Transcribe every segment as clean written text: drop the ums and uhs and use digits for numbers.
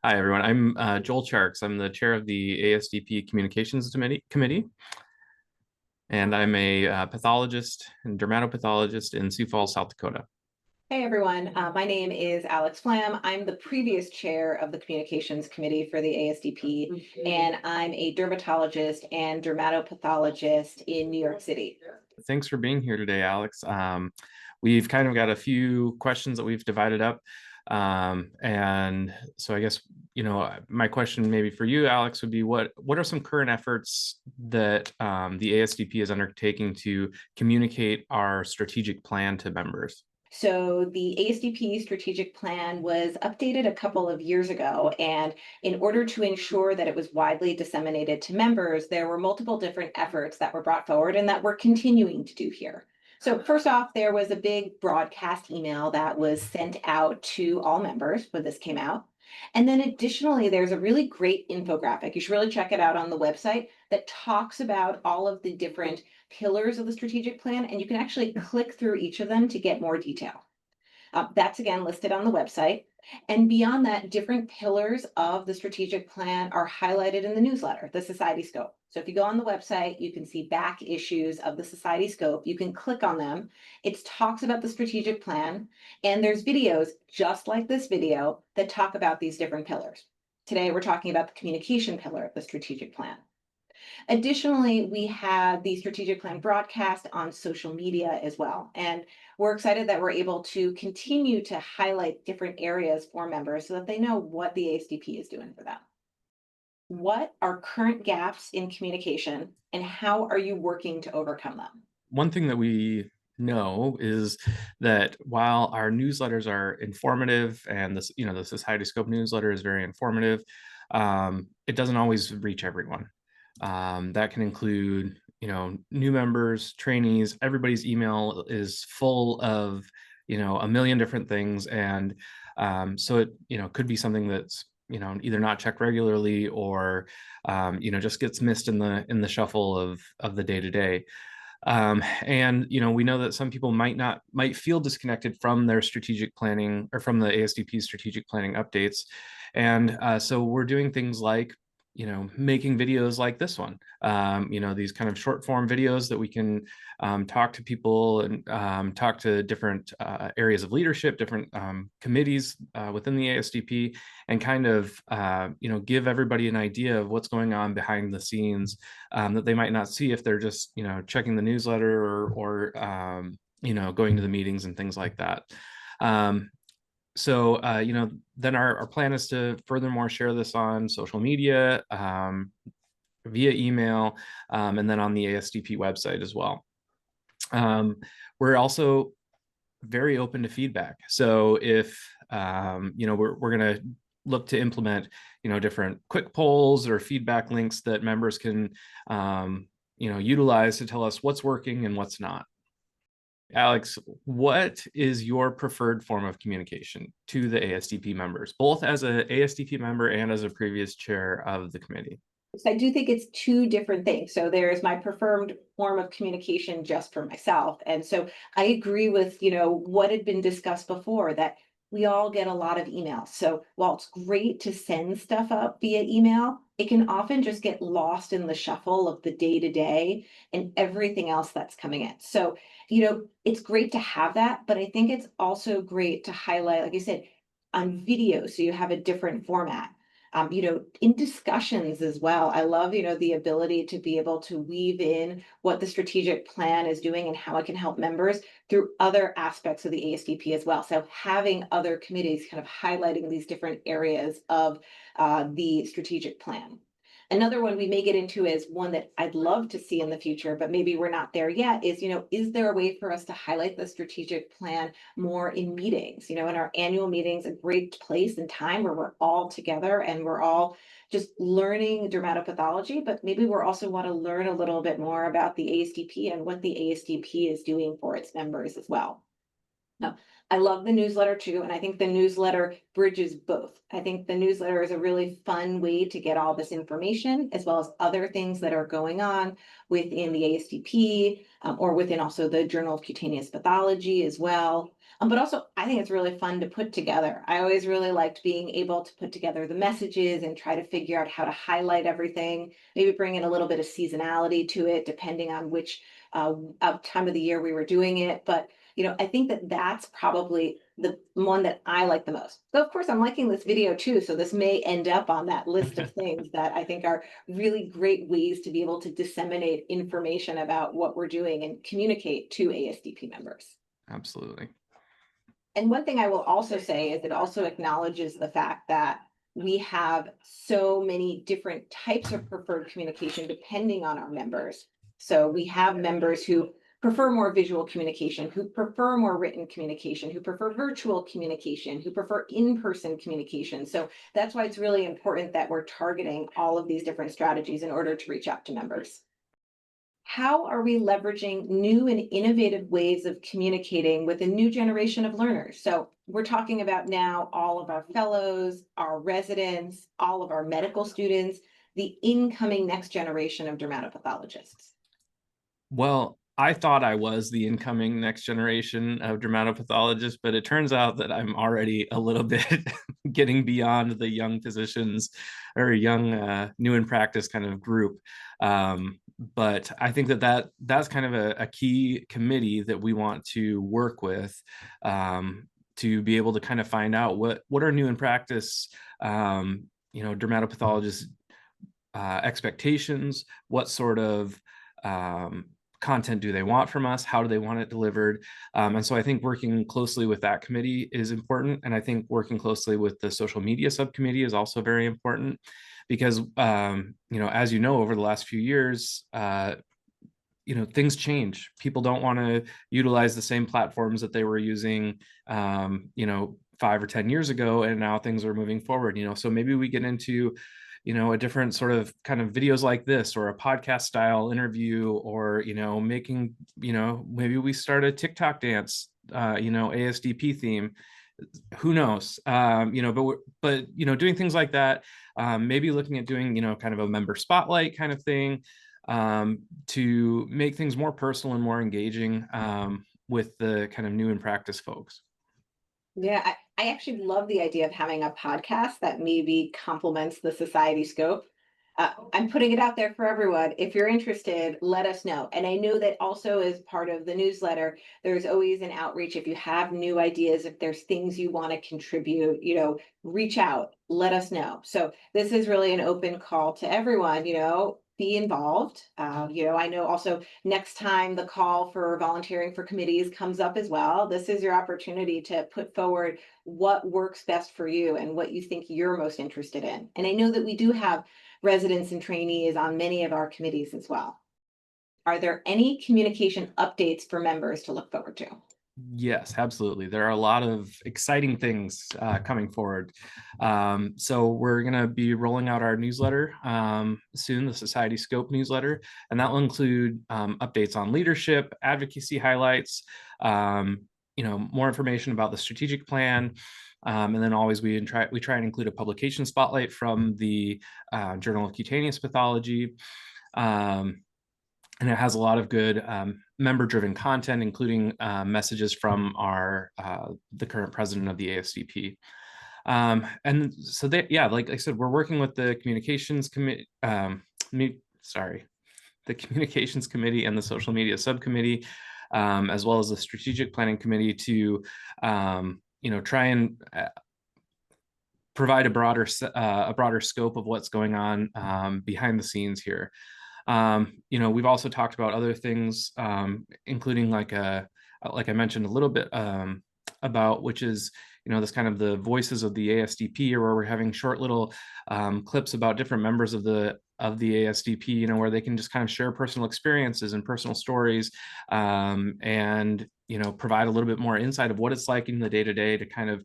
Hi, everyone. I'm Joel Charks. I'm the chair of the ASDP Communications Committee, and I'm a pathologist and dermatopathologist in Sioux Falls, South Dakota. Hey everyone, my name is Alex Flam. I'm the previous chair of the Communications Committee for the ASDP, and I'm a dermatologist and dermatopathologist in New York City. Thanks for being here today, Alex. We've kind of got a few questions that we've divided up. And so I guess, my question maybe for you, Alex, would be what are some current efforts that the ASDP is undertaking to communicate our strategic plan to members? So the ASDP strategic plan was updated a couple of years ago, and in order to ensure that it was widely disseminated to members, there were multiple different efforts that were brought forward and that we're continuing to do here. So first off, there was a big broadcast email that was sent out to all members when this came out. And then additionally, there's a really great infographic. You should really check it out on the website that talks about all of the different pillars of the strategic plan, and you can actually click through each of them to get more detail. That's again listed on the website. And beyond that, different pillars of the strategic plan are highlighted in the newsletter, the Society Scope. So if you go on the website, you can see back issues of the Society Scope. You can click on them. It talks about the strategic plan, and there's videos just like this video that talk about these different pillars. Today, we're talking about the communication pillar of the strategic plan. Additionally, we have the strategic plan broadcast on social media as well. And we're excited that we're able to continue to highlight different areas for members so that they know what the ASDP is doing for them. What are current gaps in communication and how are you working to overcome them? One thing that we know is that while our newsletters are informative and the Society Scope newsletter is very informative, it doesn't always reach everyone. That can include, new members, trainees. Everybody's email is full of, a million different things. And so it, could be something that's, either not checked regularly or, just gets missed in the shuffle of the day to day. And we know that some people might feel disconnected from their strategic planning or from the ASDP strategic planning updates. And so we're doing things like making videos like this one, these kind of short form videos that we can talk to people and talk to different areas of leadership, different committees within the ASDP, and kind of, give everybody an idea of what's going on behind the scenes that they might not see if they're just, checking the newsletter or going to the meetings and things like that. So, then our plan is to furthermore share this on social media, via email, and then on the ASDP website as well. We're also very open to feedback. So if, we're going to look to implement, different quick polls or feedback links that members can, utilize to tell us what's working and what's not. Alex, what is your preferred form of communication to the ASDP members, both as an ASDP member and as a previous chair of the committee? So I do think it's two different things. So there's my preferred form of communication just for myself. And so I agree with, what had been discussed before, that we all get a lot of emails. So while it's great to send stuff up via email, it can often just get lost in the shuffle of the day to day and everything else that's coming in. So, it's great to have that, but I think it's also great to highlight, like you said, on video, so you have a different format. In discussions as well. I love, the ability to be able to weave in what the strategic plan is doing and how it can help members through other aspects of the ASDP as well. So having other committees kind of highlighting these different areas of the strategic plan. Another one we may get into is one that I'd love to see in the future, but maybe we're not there yet, is, is there a way for us to highlight the strategic plan more in meetings, in our annual meetings, a great place and time where we're all together and we're all just learning dermatopathology, but maybe we're also want to learn a little bit more about the ASDP and what the ASDP is doing for its members as well. No, I love the newsletter too, and I think the newsletter bridges both. I think the newsletter is a really fun way to get all this information, as well as other things that are going on within the ASDP, or within also the Journal of Cutaneous Pathology as well. But also, I think it's really fun to put together. I always really liked being able to put together the messages and try to figure out how to highlight everything, maybe bring in a little bit of seasonality to it, depending on which time of the year we were doing it. But I think that that's probably the one that I like the most. So, of course, I'm liking this video too. So, this may end up on that list of things that I think are really great ways to be able to disseminate information about what we're doing and communicate to ASDP members. Absolutely. And one thing I will also say is it also acknowledges the fact that we have so many different types of preferred communication depending on our members. So we have members who prefer more visual communication, who prefer more written communication, who prefer virtual communication, who prefer in-person communication. So that's why it's really important that we're targeting all of these different strategies in order to reach out to members. How are we leveraging new and innovative ways of communicating with a new generation of learners? So we're talking about now all of our fellows, our residents, all of our medical students, the incoming next generation of dermatopathologists. Well, I thought I was the incoming next generation of dermatopathologists, but it turns out that I'm already a little bit getting beyond the young physicians or young new in practice kind of group. But I think that's kind of a key committee that we want to work with, to be able to kind of find out what are new in practice, dermatopathologists expectations, what sort of um, content do they want from us, how do they want it delivered. And so I think working closely with that committee is important, and I think working closely with the social media subcommittee is also very important, because as you know, over the last few years, things change. People don't want to utilize the same platforms that they were using 5 or 10 years ago, and now things are moving forward. So maybe we get into a different sort of kind of videos like this, or a podcast style interview, or making maybe we start a TikTok dance, ASDP theme. Who knows? But doing things like that, maybe looking at doing kind of a member spotlight kind of thing, to make things more personal and more engaging, with the kind of new in practice folks. Yeah, I actually love the idea of having a podcast that maybe complements the society scope. I'm putting it out there for everyone. If you're interested, let us know. And I know that also as part of the newsletter, there's always an outreach. If you have new ideas, if there's things you want to contribute, reach out, let us know. So this is really an open call to everyone, be involved. I know also next time the call for volunteering for committees comes up as well, this is your opportunity to put forward what works best for you and what you think you're most interested in. And I know that we do have residents and trainees on many of our committees as well. Are there any communication updates for members to look forward to? Yes, absolutely. There are a lot of exciting things coming forward. So we're going to be rolling out our newsletter soon, the Society Scope newsletter, and that will include updates on leadership, advocacy highlights, more information about the strategic plan. And then always we try and include a publication spotlight from the Journal of Cutaneous Pathology. And it has a lot of good member-driven content, including messages from the current president of the ASDP. And so like I said, we're working with the communications committee. The communications committee and the social media subcommittee, as well as the strategic planning committee, to try and provide a broader scope of what's going on behind the scenes here. We've also talked about other things, including like I mentioned a little bit about, which is this kind of the voices of the ASDP, or where we're having short little clips about different members of the ASDP, where they can just kind of share personal experiences and personal stories, and provide a little bit more insight of what it's like in the day to day, to kind of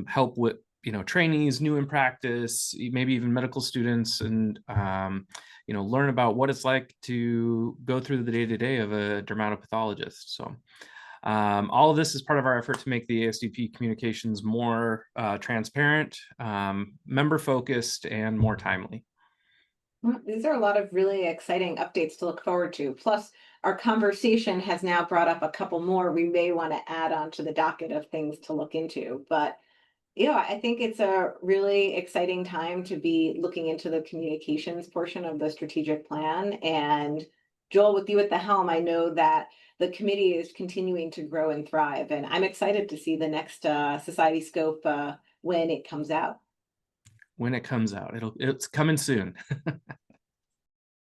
help with trainees, new in practice, maybe even medical students, and learn about what it's like to go through the day-to-day of a dermatopathologist. So all of this is part of our effort to make the ASDP communications more transparent, member focused, and more timely. These are a lot of really exciting updates to look forward to. Plus, our conversation has now brought up a couple more we may want to add on to the docket of things to look into. But yeah, I think it's a really exciting time to be looking into the communications portion of the strategic plan. And Joel, with you at the helm, I know that the committee is continuing to grow and thrive. And I'm excited to see the next Society Scope when it comes out. When it comes out. It's coming soon.